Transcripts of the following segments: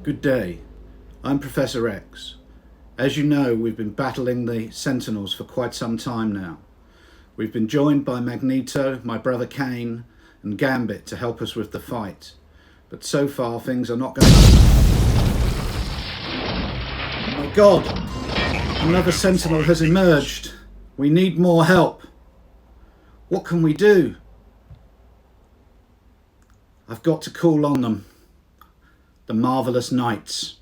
Good day, I'm Professor X. As you know, we've been battling the Sentinels for quite some time now. We've been joined by Magneto, my brother Kane, and Gambit to help us with the fight. But so far things are not going Oh my god! Another Sentinel has emerged. We need more help. What can we do? I've got to call on them. The Marvelous Knights.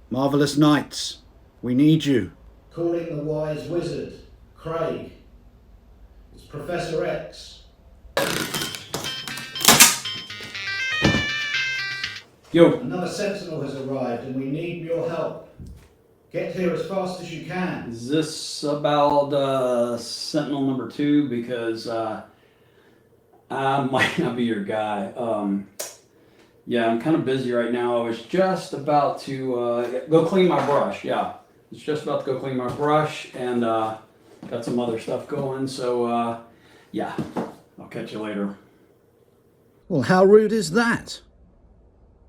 Marvelous Knights, we need you. Calling the wise wizard, Craig. It's Professor X. Yo. Another Sentinel has arrived and we need your help. Get here as fast as you can. Is this about Sentinel number 2? Because I might not be your guy. Yeah, I'm kind of busy right now. I was just about to go clean my brush. Yeah, it's just about to go clean my brush and got some other stuff going. So yeah, I'll catch you later. Well, how rude is that?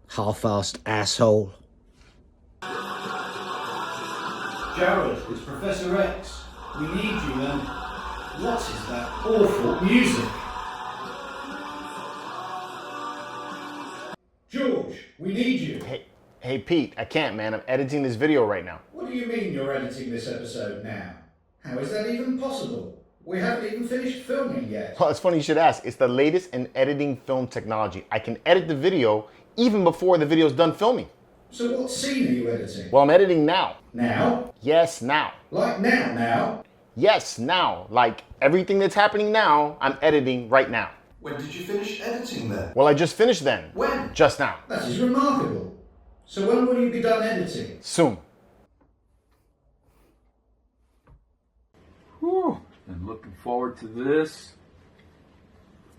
Half-assed asshole. Jared, it's Professor X. We need you then. What is that awful music? George, we need you. Hey Pete, I can't, man. I'm editing this video right now. What do you mean you're editing this episode now? How is that even possible? We haven't even finished filming yet. Well, it's funny you should ask. It's the latest in editing film technology. I can edit the video even before the video's done filming. So what scene are you editing? Well, I'm editing now. Now? Yes, now. Like now? Yes, now. Like everything that's happening now, I'm editing right now. When did you finish editing then? Well, I just finished then. When? Just now. That is remarkable. So when will you be done editing? Soon. Whew. I'm looking forward to this.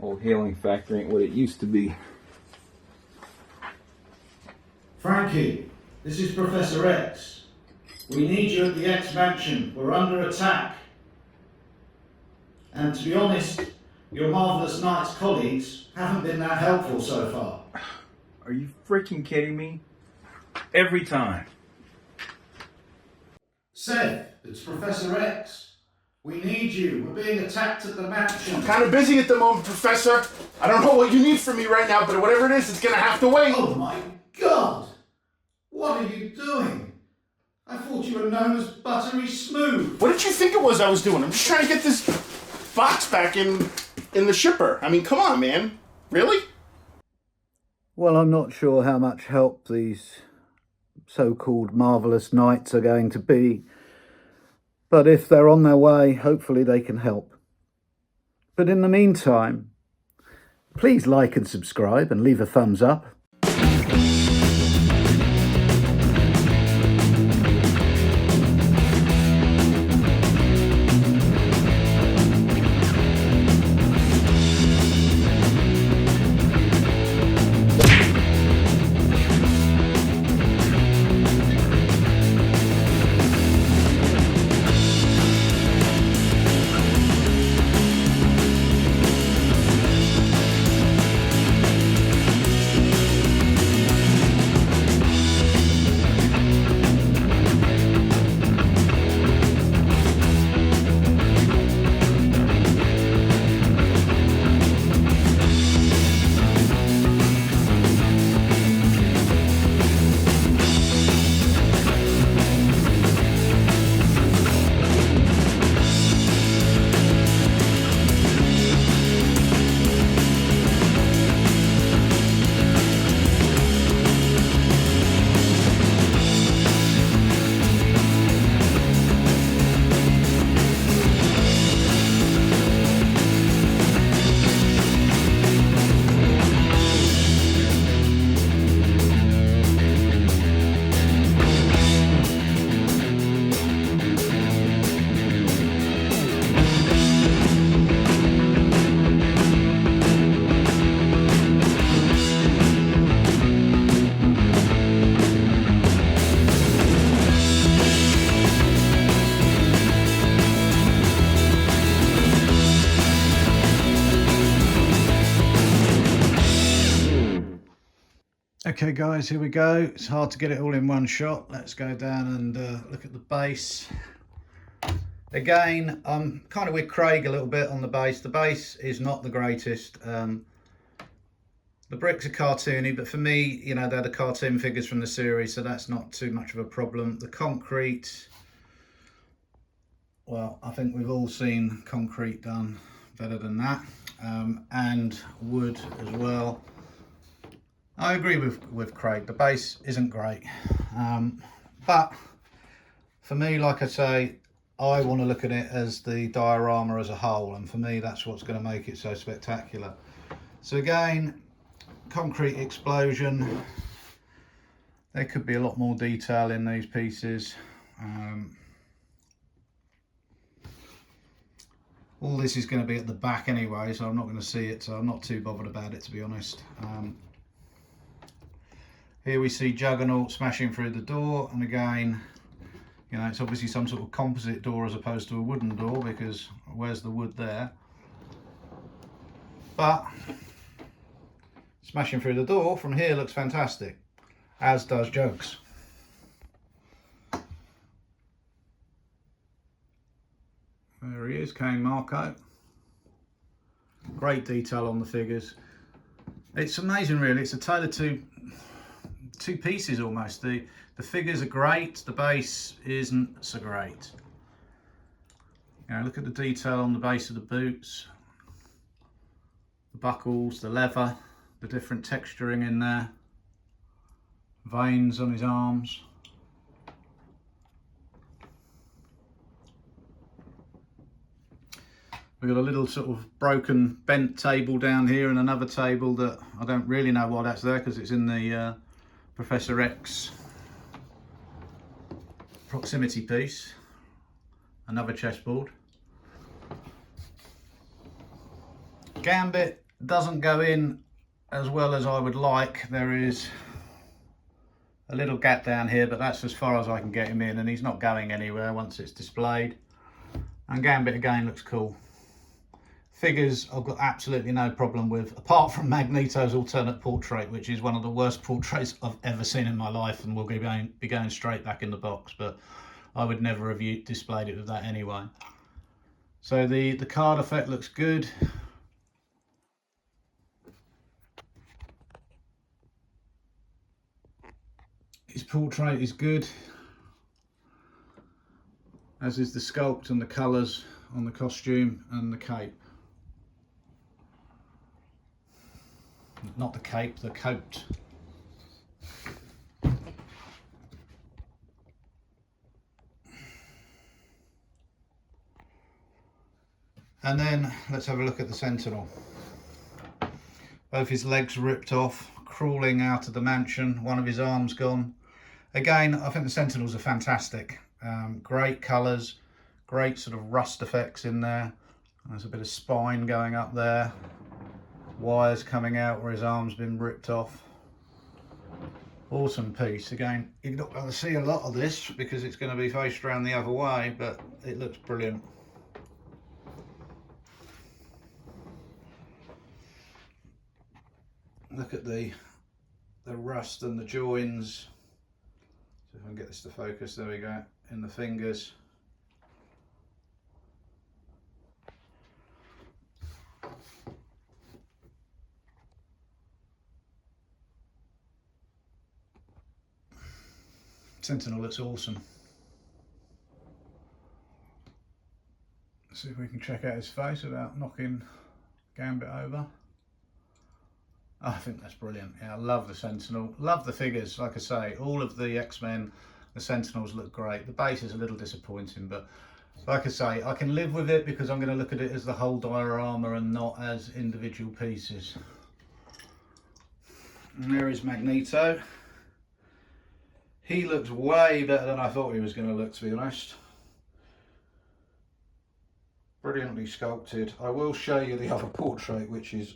Old hailing factor ain't what it used to be. Frankie, this is Professor X. We need you at the X Mansion. We're under attack. And to be honest, your Marvelous Knights colleagues haven't been that helpful so far. Are you freaking kidding me? Every time. Seth, it's Professor X. We need you. We're being attacked at the mansion. I'm kind of busy at the moment, Professor. I don't know what you need from me right now, but whatever it is, it's gonna have to wait. Oh my God! What are you doing? I thought you were known as Buttery Smooth. What did you think it was I was doing? I'm just trying to get this box back in the shipper. I mean, come on, man. Really? Well, I'm not sure how much help these so-called Marvelous Knights are going to be. But if they're on their way, hopefully they can help. But in the meantime, please like and subscribe and leave a thumbs up. Okay guys, here we go. It's hard to get it all in one shot. Let's go down and look at the base. Again, I'm kind of with Craig a little bit on the base. The base is not the greatest. The bricks are cartoony, but for me, you know, they're the cartoon figures from the series, so that's not too much of a problem. The concrete, well, I think we've all seen concrete done better than that, and wood as well. I agree with Craig, the base isn't great, but for me, like I say, I want to look at it as the diorama as a whole, and for me that's what's going to make it so spectacular. So again, concrete explosion, there could be a lot more detail in these pieces. All this is going to be at the back anyway, so I'm not going to see it, so I'm not too bothered about it, to be honest. Here we see Juggernaut smashing through the door, and again, you know, it's obviously some sort of composite door as opposed to a wooden door, because where's the wood there? But smashing through the door from here looks fantastic, as does Jugs. There he is, Kane Marco. Great detail on the figures. It's amazing really, it's a tale of two pieces almost. The figures are great, the base isn't so great. You know, look at the detail on the base of the boots, the buckles, the leather, the different texturing in there, veins on his arms. We've got a little sort of broken bent table down here, and another table that I don't really know why that's there, because it's in the Professor X proximity piece. Another chessboard. Gambit doesn't go in as well as I would like. There is a little gap down here, but that's as far as I can get him in, and he's not going anywhere once it's displayed. And Gambit again looks cool. Figures I've got absolutely no problem with, apart from Magneto's alternate portrait, which is one of the worst portraits I've ever seen in my life, and will be going straight back in the box, but I would never have displayed it with that anyway. So the card effect looks good. His portrait is good, as is the sculpt and the colours on the costume and the cape. Not the cape, the coat. And then let's have a look at the Sentinel. Both his legs ripped off, crawling out of the mansion, one of his arms gone. Again, I think the Sentinels are fantastic. Great colours, great sort of rust effects in there. There's a bit of spine going up there. Wires coming out where his arm's been ripped off. Awesome piece. Again, you're not going to see a lot of this because it's going to be faced around the other way, but it looks brilliant. Look at the rust and the joins. So if I can get this to focus, there we go, in the fingers. Sentinel looks awesome. Let's see if we can check out his face without knocking Gambit over. Oh, I think that's brilliant. Yeah, I love the Sentinel. Love the figures, like I say. All of the X-Men, the Sentinels look great. The base is a little disappointing, but like I say, I can live with it because I'm going to look at it as the whole diorama and not as individual pieces. And there is Magneto. He looks way better than I thought he was going to look, to be honest. Brilliantly sculpted. I will show you the other portrait, which is,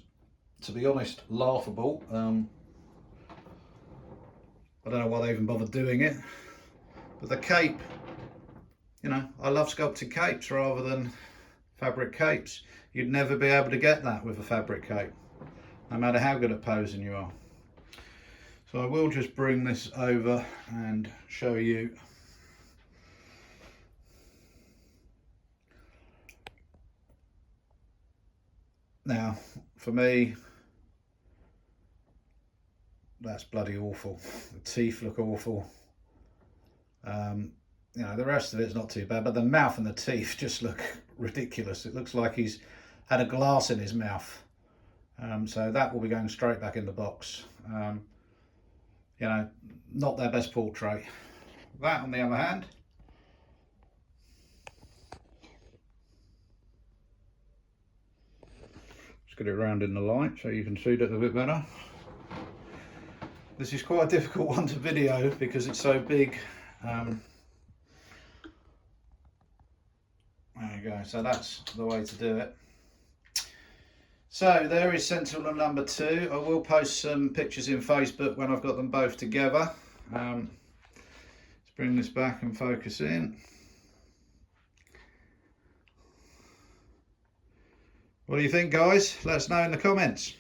to be honest, laughable. I don't know why they even bothered doing it. But the cape, you know, I love sculpted capes rather than fabric capes. You'd never be able to get that with a fabric cape, no matter how good at posing you are. So I will just bring this over and show you. Now, for me, that's bloody awful. The teeth look awful. You know, the rest of it's not too bad, but the mouth and the teeth just look ridiculous. It looks like he's had a glass in his mouth. So that will be going straight back in the box. You know, not their best portrait. That, on the other hand, just get it around in the light so you can see it a bit better. This is quite a difficult one to video because it's so big. There you go, so that's the way to do it. So there is Sentinel number 2. I will post some pictures in Facebook when I've got them both together. Let's bring this back and focus in. What do you think, guys? Let us know in the comments.